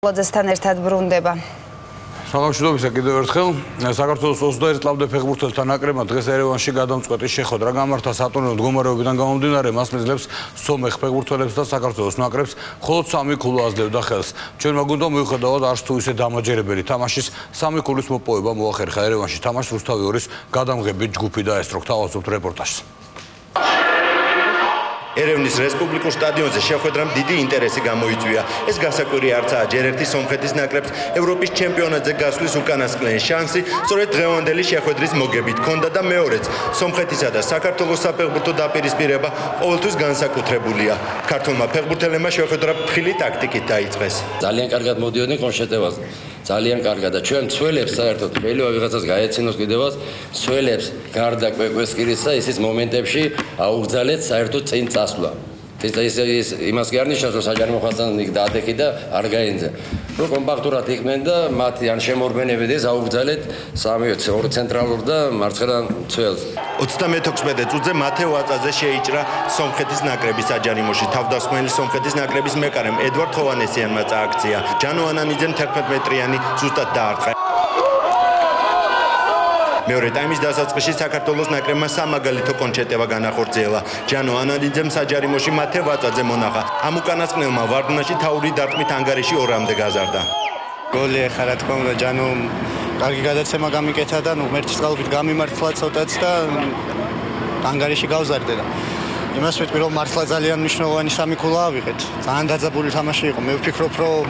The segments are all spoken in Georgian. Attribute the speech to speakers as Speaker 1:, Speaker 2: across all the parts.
Speaker 1: ლოძესთან ერთად ბრუნდება.
Speaker 2: Სამშვიდობისა კიდევ ერთხელ საქართველოს 21 წლამდე ფეხბურთელთა ნაკრებმა დღეს ერევანში გადამწყვეტი შეხვედრა გამართა სატურნირო მდგომარეობიდან გამომდინარე მას მისძლებს სომეხ ფეხბურთელებს და საქართველოს ნაკრებს მხოლოდ 3 ქულა აძლევდა ხელს. ჩვენმა გუნდმა მიუხედავად არც თუ ისე დამაჯერებელი თამაშის 3 ქულის მოპოვება მოახერხა ერევანში თამაშს რუსთავი 2-ის გადამღებით ჯგუფი დაესწრო. თავაზობთ რეპორტაჟს.
Speaker 3: ერევნის რესპუბლიკურ სტადიონზე შეხვედრამ დიდი ინტერესი გამოიწვია. ეს გასაკვირი არცაა, ჯერ ერთი სომხეთის ნაკრებს ევროპის ჩემპიონატზე გასვლის უკანასკნელი შანსი სწორედ დღევანდელი შეხვედრის მოგებით ჰქონდა და მეორეც სომხეთისა და საქართველოს საფეხბურთო დაპირისპირება ყოველთვის განსაკუთრებულია. ქართველმა ფეხბურთელებმა შეხვედრა ფრთხილი ტაქტიკით დაიწყეს.
Speaker 4: ძალიან კარგად მოდიოდნენ კონშეტევაზე. ძალიან კარგად და ჩვენ ცველებს საერთოდ შეიძლება ვიღაცას გაეცინოს კიდევაც ცველებს გარდა კვეკვესკირისა ისის მომენტებში აუგზალეთ საერთოდ წინ წასვლა. ეს იმას კი არ ნიშნავს რომ საჯარო მოხალხე დაადექი და არ გაენძა. რომ კომპაქტურად იყვნენ და მათი ან შემორბენებიდეს აუგზალეთ 3 ცენტრალურ და მარცხენა ცველს.
Speaker 3: 36 წუთზე მათე ვაწაძე შეიჭრა სომხეთის ნაკრების საჯარიმოში. თავდასხმელი სომხეთის ნაკრების მეკარემ ედვარდ ხოვანესიანმა წააქცია. ჯანო ანანიძემ 11 მეტრიანი ზუსტად დაარტყა. მეორე ტაიმის დასაწყისში საქართველოს ნაკრებმა სამაგალითო კონჩეტევა განახორციელა. ჯანო ანანიძემ საჯარიმოში მათე ვაწაძე მონახა. ამ უკანასკნელმა ვარდნაში თაური დარტყმით ანგარიში 2-მდე გაზარდა.
Speaker 5: გოლი ეხლა რა თქმა უნდა ჯანომ კარგი გადაცემა გამიკეთა და ღმერთის წყალობით გამიმართლა ცოტაც და ანგარიში გავზარდე და იმას ვიტყვი რომ მართლა ძალიან მნიშვნელოვანი 3 ქულა ავიღეთ. ძალიან დაძაბული თამაში იყო. მე ვფიქრობ რომ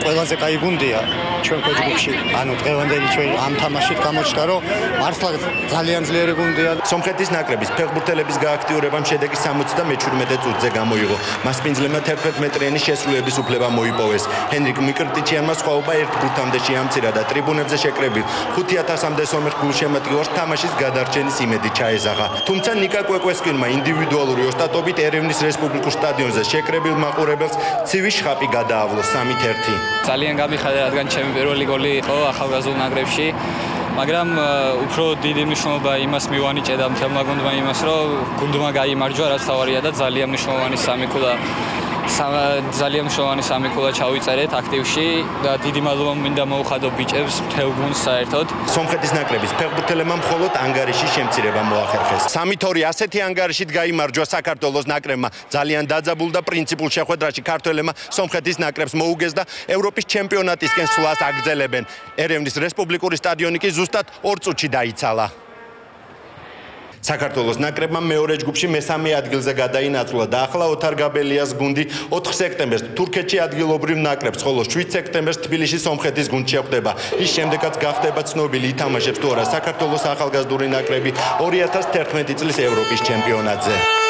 Speaker 5: ყველაზე კაი გუნდია ჩვენ ჯგუფში. ანუ დღევანდელი ჩვენ ამ თამაშით გამოჩნდა რომ მართლა ძალიან ძლიერი გუნდია.
Speaker 3: სომხეთის ნაკრების ფეხბურთელების გააქტიურებამ შედეგი 77 წუთზე გამოიღო. მასპინძლებმა 11 მეტრიანი შესრულების უფლება მოიპოვეს. ჰენრიკ მიკრტიჩიანმა სხვაობა 1 გუნდამდე შეამცირა და ტრიბუნებზე შეკრებილ 5000-მდე სომეხ გულშემატკივარს თამაშის გადარჩენის იმედი ჩაეზაღა. თუმცა ნიკა კვეკვესკირმა ინდივიდუალური ოსტატობით ერევნის რესპუბლიკურ სტადიონზე შეკრებილ მაყურებელს ცივი შხაპი გადაავლო 3-1.
Speaker 6: ძალიან გამიხარდა, რადგან ჩემი პირველი გოლი იყო ახალგაზრდულ ნაკრებში, მაგრამ უფრო დიდი მნიშვნელობა იმას მივანიჭე და მთელმა გუნდმა იმას, რომ გუნდმა გაიმარჯვა, რაც თავარია და ძალიან მნიშვნელოვანი 3 ქულა ჩავიწერეთ აქტივში და დიდი მადლობა მინდა მოუხადო ბიჭებს, მთელ გუნდს საერთოდ.
Speaker 3: სომხეთის ნაკრების ფეხბურთელებმა მხოლოდ ანგარიშის შემცირება მოახერხეს. 3-2 ასეთი ანგარიშით გაიმარჯვა საქართველოს ნაკრებმა. ძალიან დაძაბულ და პრინციპულ შეხვედრაში ქართველებმა სომხეთის ნაკრებს მოუგეს და ევროპის ჩემპიონატისკენ სვლას აგრძელებენ. ერევნის რესპუბლიკური სტადიონი კი ზუსტად 2 წუთში დაიცალა. საქართველოს ნაკრებმა მეორე ჯგუფში მესამე ადგილზე გადაინაცვლა და ახლა ოთარ გაბელიას გუნდი 4 სექტემბერს თურქეთში ადგილობრივ ნაკრებს, ხოლო 7 სექტემბერს თბილისში სომხეთის გუნდში შეხვდება. ის შემდეგაც გახდება ცნობილი ითამაშებს თუ არა საქართველოს ახალგაზრდული ნაკრები 2011 წლის ევროპის ჩემპიონატზე.